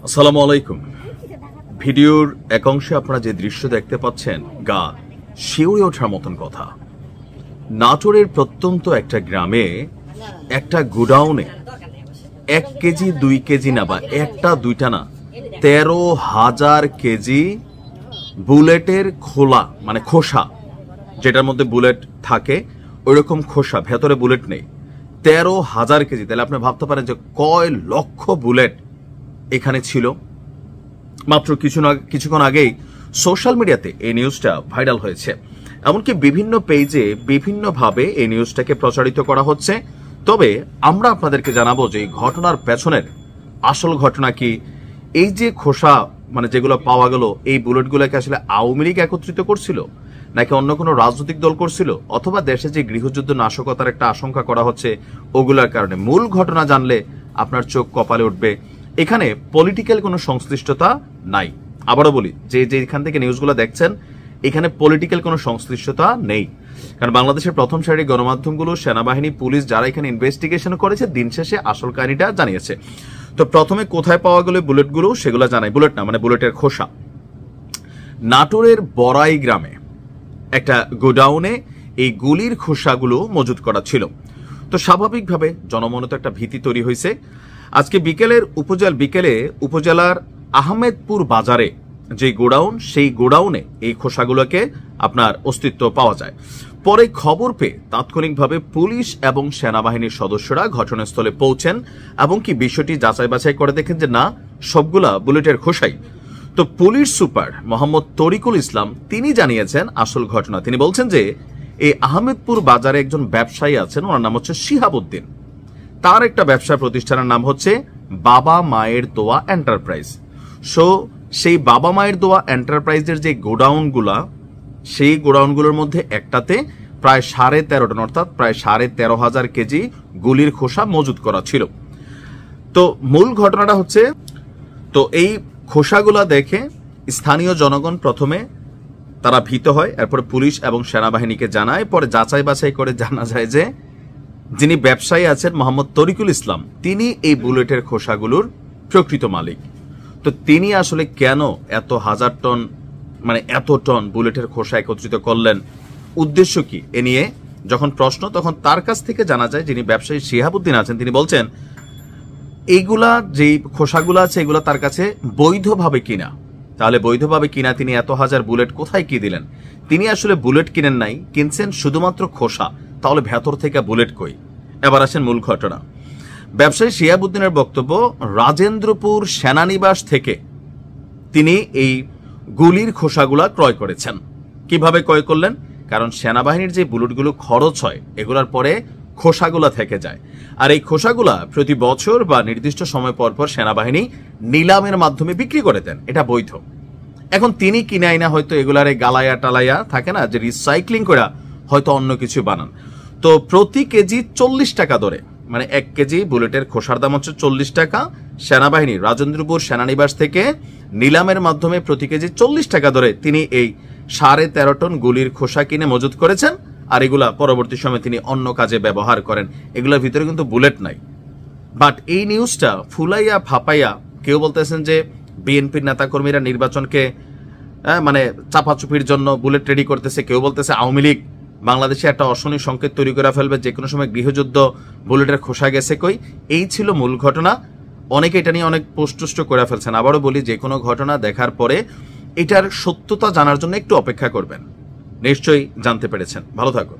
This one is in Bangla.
আসসালামু আলাইকুম। ভিডিওর এক অংশে আপনারা যে দৃশ্য দেখতে পাচ্ছেন, গা শিউরে ওঠার মতন কথা। নাটোরের প্রত্যন্ত একটা গ্রামে একটা গোডাউনে 1 কেজি 2 কেজি না, বা একটা দুইটা না, 13,000 কেজি বুলেটের খোলা, মানে খোসা, যেটার মধ্যে বুলেট থাকে ওইরকম খোসা, ভেতরে বুলেট নেই, 13,000 কেজি। তাহলে আপনি ভাবতে পারেন যে কয় লক্ষ বুলেট এখানে ছিল। মাত্র কিছুক্ষণ আগেই সোশ্যাল মিডিয়াতে এই নিউজটা ভাইরাল হয়েছে। এমনকি বিভিন্ন পেজে বিভিন্নভাবে এই নিউজটাকে প্রচারিত করা হচ্ছে। তবে আমরা আপনাদেরকে জানাবো যে এই ঘটনার পেছনের আসল ঘটনা কি। এই যে খোসা, মানে যেগুলো পাওয়া গেল, এই বুলেটগুলোকে আসলে আওয়ামী লীগ একত্রিত করছিল, নাকি অন্য কোনো রাজনৈতিক দল করছিল, অথবা দেশে যে গৃহযুদ্ধ নাশকতার একটা আশঙ্কা করা হচ্ছে ওগুলোর কারণে। মূল ঘটনা জানলে আপনার চোখ কপালে উঠবে। এখানে পলিটিক্যাল কোনো সংশ্লিষ্টতা নাই। আবারও বলি, যেখান থেকে নিউজগুলো দেখছেন, এখানে পলিটিক্যাল কোনো সংশ্লিষ্টতা নেই। কারণ বাংলাদেশের প্রথম সারির গণমাধ্যমগুলো, সেনাবাহিনী, পুলিশ যারা এখানে ইনভেস্টিগেশন করেছে, দিন শেষে আসল কাহিনীটা জানিয়েছে। তো প্রথমে কোথায় পাওয়া গেল বুলেটগুলো সেগুলো জানাই। বুলেট না, মানে বুলেটের খোসা। নাটোরের বড়াই গ্রামে একটা গোডাউনে এই গুলির খোসাগুলো মজুত করা ছিল। তো স্বাভাবিকভাবে জনমনে তো একটা ভীতি তৈরি হয়েছে। আজকে বিকেলে উপজেলার আহমেদপুর বাজারে যে গোডাউন, সেই গোডাউনে এই খোসাগুলোকে আপনার অস্তিত্ব পাওয়া যায়। পরে খবর পেয়ে তাৎক্ষণিকভাবে পুলিশ এবং সেনাবাহিনীর সদস্যরা ঘটনাস্থলে পৌঁছেন এবং কি বিষয়টি যাচাই বাছাই করে দেখেন যে না, সবগুলা বুলেটের খোসাই। তো পুলিশ সুপার মোহাম্মদ তরিকুল ইসলাম তিনি জানিয়েছেন আসল ঘটনা। তিনি বলছেন যে এই আহমেদপুর বাজারে একজন ব্যবসায়ী আছেন, ওনার নাম হচ্ছে শিহাবউদ্দিন। তার একটা ব্যবসা প্রতিষ্ঠানের নাম হচ্ছে বাবা মায়ের দোয়া এন্টারপ্রাইজ। সেই বাবা মায়ের দোয়া এন্টারপ্রাইজের যে গোডাউনগুলা, সেই গোডাউনগুলোর মধ্যে একটাতে প্রায় 13.5 টন, অর্থাৎ প্রায় 13,500 কেজি গুলির খোসা মজুত করা ছিল। তো মূল ঘটনাটা হচ্ছে, তো এই খোসাগুলা দেখে স্থানীয় জনগণ প্রথমে তারা ভীত হয়, এরপর পুলিশ এবং সেনাবাহিনীকে জানায়। পরে যাচাই বাছাই করে জানা যায় যে যিনি ব্যবসায়ী আছেন মোহাম্মদ তরিকুল ইসলাম, তিনি এই বুলেটের খোসাগুলোর প্রকৃত মালিক। তো তিনি আসলে কেন এত হাজার টন, মানে এত টন বুলেটের খোসা একত্রিত করলেন, উদ্দেশ্য কি, এ নিয়ে যখন প্রশ্ন, তখন তার কাছ থেকে জানা যায় যিনি ব্যবসায়ী শিহাবউদ্দিন আছেন, তিনি বলছেন এইগুলা যে খোসাগুলো আছে এগুলা তার কাছে বৈধভাবে কিনা। তাহলে বৈধভাবে কিনা তিনি এত হাজার বুলেট কোথায় কি দিলেন? তিনি আসলে বুলেট কিনেন নাই, কিনছেন শুধুমাত্র খোসা। তাহলে ভেতর থেকে বুলেট কই? এবার আসেন মূল ঘটনা। ব্যবসায়ী শিহাবউদ্দিনের বক্তব্য, রাজেন্দ্রপুর সেনানিবাস থেকে তিনি এই গুলির খোসাগুলা ক্রয় করেছেন। কিভাবে ক্রয় করলেন? কারণ সেনাবাহিনীর যে বুলেটগুলো খরচ হয়, এগুলার পরে খোসাগুলা থেকে যায়, আর এই খোসাগুলা প্রতি বছর বা নির্দিষ্ট সময় পর পর সেনাবাহিনী নিলামের মাধ্যমে বিক্রি করে দেন। এটা বৈধ। এখন তিনি কিনে আইনা হয়তো এগুলার গালায়া টালায়া থাকে না, যে রিসাইক্লিং করে হয়তো অন্য কিছু বানান। তো প্রতি কেজি 40 টাকা দরে, মানে 1 কেজি বুলেটের খোসার দাম হচ্ছে 40 টাকা। সেনাবাহিনী রাজেন্দ্রপুর সেনানিবাস থেকে নিলামের মাধ্যমে প্রতি কেজি 40 টাকা দরে তিনি এই 13.5 টন গুলির খোসা কিনে মজুত করেছেন। আর এগুলা পরবর্তী সময়ে তিনি অন্য কাজে ব্যবহার করেন। এগুলোর ভিতরে কিন্তু বুলেট নাই। বাট এই নিউজটা ফুলাইয়া ফাপাইয়া কেউ বলতেছেন যে বিএনপির নেতাকর্মীরা নির্বাচনকে মানে চাপাচুপির জন্য বুলেট রেডি করতেছে, কেউ বলতেছে আওয়ামী লীগ বাংলাদেশে একটা অশনি সংকেত তৈরি করে ফেলবে, যে কোনো সময় গৃহযুদ্ধ, বুলেটের খোসা গেছে কই। এই ছিল মূল ঘটনা। অনেকে এটা নিয়ে অনেক পোস্ট করে ফেলছেন। আবারও বলি, যে কোনো ঘটনা দেখার পরে এটার সত্যতা জানার জন্য একটু অপেক্ষা করবেন। নিশ্চয়ই জানতে পেরেছেন। ভালো থাকুন।